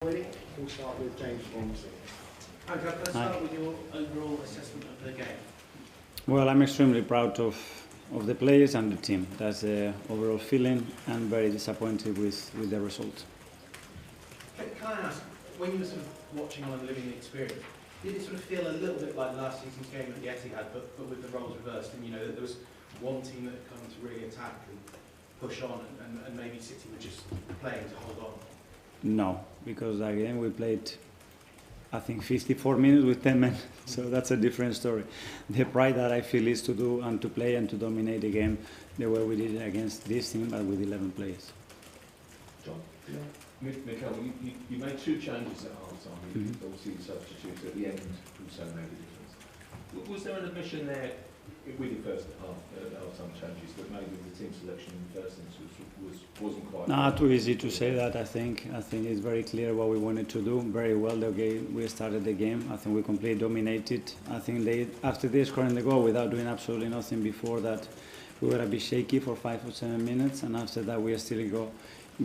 We'll start with James Romsey. Can I start with your overall assessment of the game? Well, I'm extremely proud of the players and the team. That's the overall feeling, and very disappointed with the result. Can I ask, when you were sort of watching and living the experience, did it sort of feel a little bit like last season's game at the Etihad, but with the roles reversed, and that there was one team that had come to really attack and push on, and maybe City were just playing to hold on? No, because again we played, I think, 54 minutes with 10 men, so that's a different story. The pride that I feel is to do and to play and to dominate the game the way we did against this team, but with 11 players. John? Mikel, you made two changes at half-time. Obviously the substitutes at the end also made a difference. Was there an admission there with your first half-time changes that maybe the team selection in the first instance wasn't quite... No, too easy to say that. I think it's very clear what we wanted to do. Very well the way we started the game. I think we completely dominated. I think after they scoring the goal without doing absolutely nothing before that, we were a bit shaky for 5 or 7 minutes, and after that we still got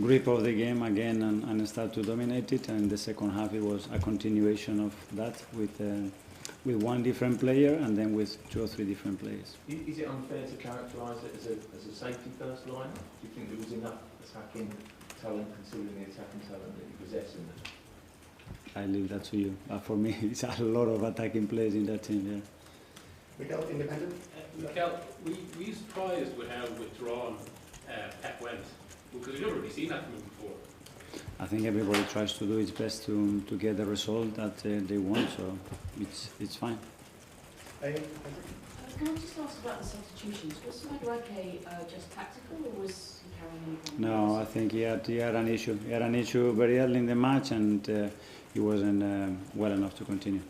grip of the game again and start to dominate it. And in the second half it was a continuation of that with one different player and then with 2 or 3 different players. Is it unfair to characterise it as a safety first line? Do you think there was enough attacking talent considering the attacking talent that you possess in there? I leave that to you. But for me, it's a lot of attacking players in that team. Yeah. Mikel, independent? Mikel, were you surprised with how withdrawn Pep went? Because we've never really seen that from him before. I think everybody tries to do its best to get the result that they want, so it's fine. Can I just ask about the substitutions? Was Madueke just tactical, or was he carrying anything? No, I think he had an issue. He had an issue very early in the match, and he wasn't well enough to continue.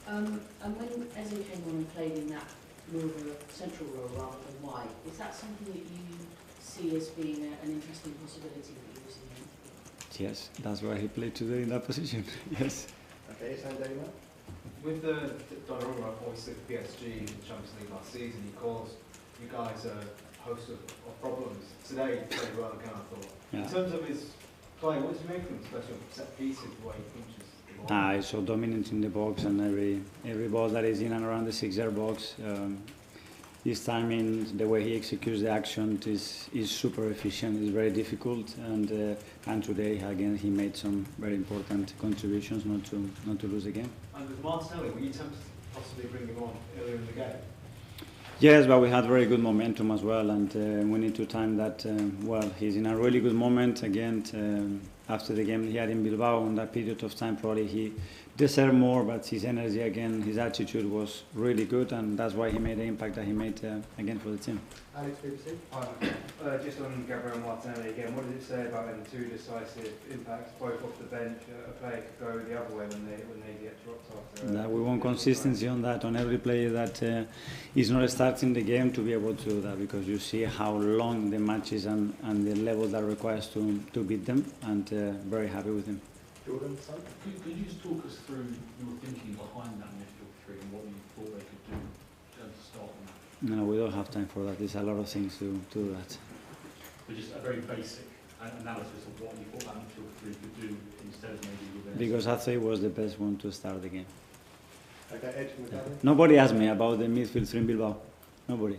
And when Eze came on and played in that more of a central role rather than wide, is that something that you see as being an interesting possibility that you're using him? Yes, that's why he played today in that position. Yes. Okay, Sandema? With the Donnarumma voice at PSG in the Champions League last season, he caused you guys a host of problems. Today, he played well again, I thought. Yeah. In terms of his play, what do you make of him, especially on set pieces, the way he punches the ball? He's so dominant in the box, and every ball that is in and around the 6-yard box, his timing, the way he executes the action is super efficient. It's very difficult, and today again he made some very important contributions not to lose the game. And with Martinelli, were you tempted to possibly bring him on earlier in the game? Yes, but we had very good momentum as well, and we need to time that well. He's in a really good moment again. After the game he had in Bilbao, in that period of time, probably he deserved more, but his energy again, his attitude was really good, and that's why he made the impact that he made again for the team. Alex, BBC? Just on Gabriel Martinelli again, what does it say about him? 2 decisive impacts, both off the bench. A player could go the other way when they get dropped after. That we want consistency on that, on every player that is not starting the game to be able to do that, because you see how long the matches and the level that requires to beat them, and very happy with him. Jordan, son? Could you just talk us through your thinking behind that midfield three and what you thought they could do to start on that? No, we don't have time for that. There's a lot of things to do that. But just a very basic analysis of what you thought that midfield three could do instead of maybe with Because Arteta was the best one to start the game. Okay, Ed McGavin? Nobody asked me about the midfield three in Bilbao. Nobody.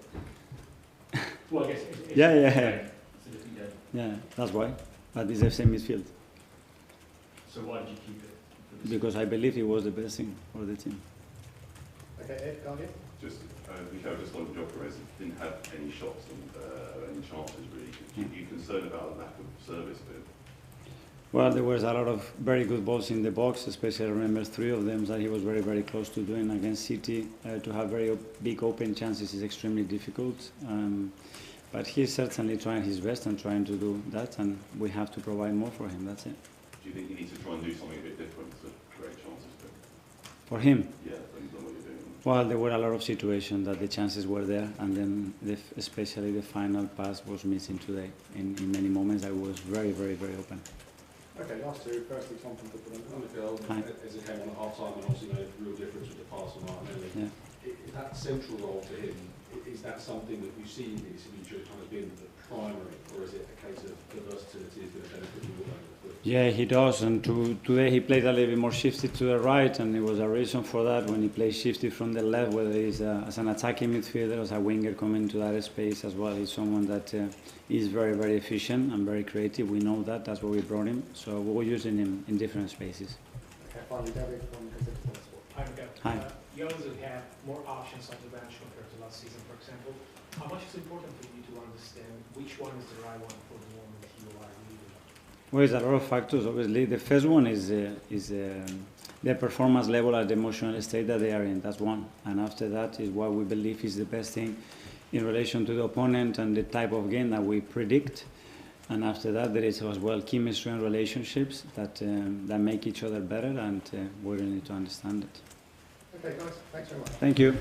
Well, I guess it's Yeah. It's a different game. Yeah, that's why. But it's the same midfield. So why did you keep it? Because I believe he was the best thing for the team. Okay, Ed, Guardian? Just, Mikel, just on Joe Perez, didn't have any shots and any chances really. Are you concerned about the lack of service with him? Well, there was a lot of very good balls in the box, especially I remember 3 of them that he was very, very close to doing against City. To have very big open chances is extremely difficult. But he's certainly trying his best and trying to do that, and we have to provide more for him, that's it. Do you think you need to try and do something a bit different to create chances for him? For him? Yeah, than what you're doing. Well, there were a lot of situations that the chances were there, and then especially the final pass was missing today. In many moments I was very, very, very open. Okay, last 2. Firstly, Tom from Football. Mikel, as it came on at half time and obviously made a real difference with the pass on Martinelli. Yeah. That central role to him, Is that something that you see in this future kind of being the primary, or is it a case of the versatility is going to benefit you all over the foot? Yeah, he does, and today he played a little bit more shifted to the right, and it was a reason for that when he plays shifted from the left, whether he's as an attacking midfielder or as a winger coming to that space as well. He's someone that is very, very efficient and very creative. We know that, that's why we brought him, so we're using him in different spaces. Okay, finally, David from Sport. Hi, Mikel. Hi. You obviously have more options on the bench compared to last season, for example. How much is important for you to understand which one is the right one for the moment you are leading? Well, there's a lot of factors, obviously. The first one is their performance level at the emotional state that they are in. That's one. And after that is what we believe is the best thing in relation to the opponent and the type of game that we predict. And after that, there is as well chemistry and relationships that make each other better, and we really need to understand it. Okay, guys, thanks very much. Thank you.